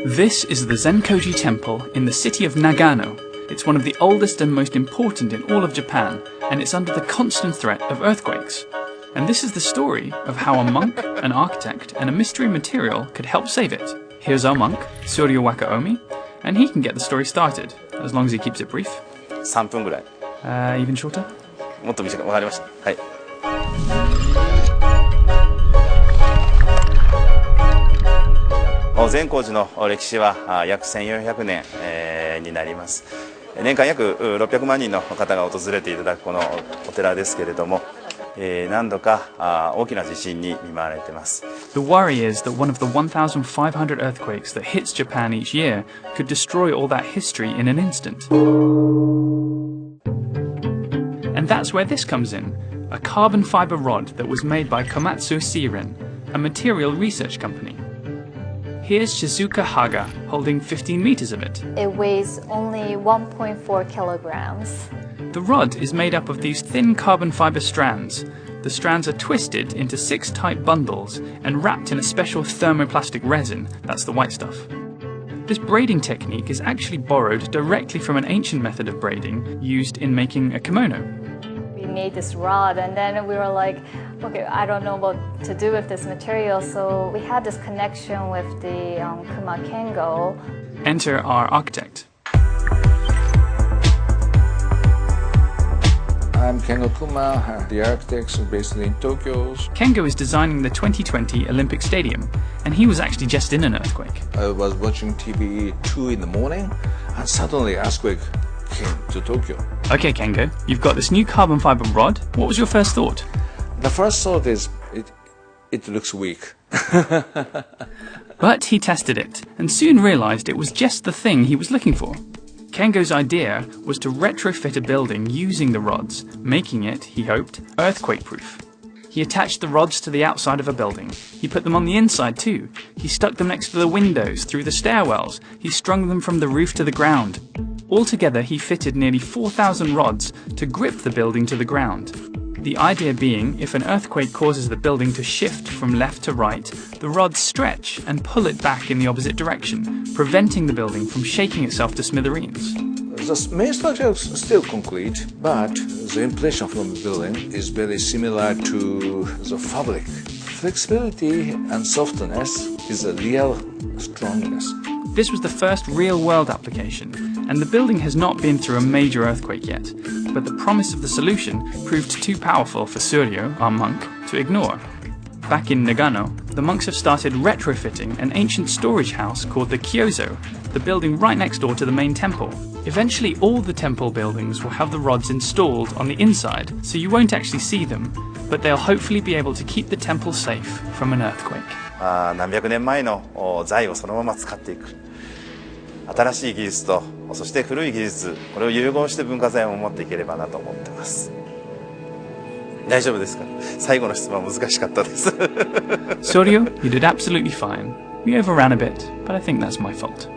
This is the Zenkoji Temple in the city of Nagano. It's one of the oldest and most important in all of Japan, and it's under the constant threat of earthquakes. And this is the story of how a monk, an architect, and a mystery material could help save it. Here's our monk, Suryo Wakaomi, and he can get the story started, as long as he keeps it brief. 3分ぐらい。Even shorter? もっと短く、わかりました。はい。善光寺の歴史は約1400年になります。年間約600万人の方が訪れていただくこのお寺ですけれども、何度か大きな地震に見舞われています。The worry is that one of the 1,500 earthquakes that hits Japan each year could destroy all that history in an instant. And that's where this comes in, a carbon fiber rod that was made by Komatsu Seirin, a material research company. Here's Shizuka Haga holding 15 meters of it. It weighs only 1.4 kilograms. The rod is made up of these thin carbon fiber strands. The strands are twisted into 6 tight bundles and wrapped in a special thermoplastic resin, that's the white stuff. This braiding technique is actually borrowed directly from an ancient method of braiding used in making a kimono. We made this rod and then we were like, okay, I don't know what to do with this material, so we had this connection with the Kuma Kengo. Enter our architect. I'm Kengo Kuma, the architect based in Tokyo. Kengo is designing the 2020 Olympic Stadium, and he was actually just in an earthquake. I was watching TV 2 in the morning, and suddenly earthquake came to Tokyo. Okay, Kengo, you've got this new carbon fiber rod. What was your first thought? The first thought is, it looks weak. But he tested it, and soon realized it was just the thing he was looking for. Kengo's idea was to retrofit a building using the rods, making it, he hoped, earthquake-proof. He attached the rods to the outside of a building. He put them on the inside too. He stuck them next to the windows, through the stairwells. He strung them from the roof to the ground. Altogether, he fitted nearly 4,000 rods to grip the building to the ground. The idea being, if an earthquake causes the building to shift from left to right, the rods stretch and pull it back in the opposite direction, preventing the building from shaking itself to smithereens. The main structure is still concrete, but the impression from the building is very similar to the fabric. Flexibility and softness is a real strongness. This was the first real-world application, and the building has not been through a major earthquake yet, but the promise of the solution proved too powerful for Suryo, our monk, to ignore. Back in Nagano, the monks have started retrofitting an ancient storage house called the Kyozo, the building right next door to the main temple. Eventually all the temple buildings will have the rods installed on the inside, so you won't actually see them, but they'll hopefully be able to keep the temple safe from an earthquake. 何百年前の材をそのまま使っていく。新しい技術とそして古い技術、これを融合して文化財を守っていければなと思ってます。大丈夫ですか？最後の質問は難しかったです。Suryo, you did absolutely fine. We overran a bit, but I think that's my fault.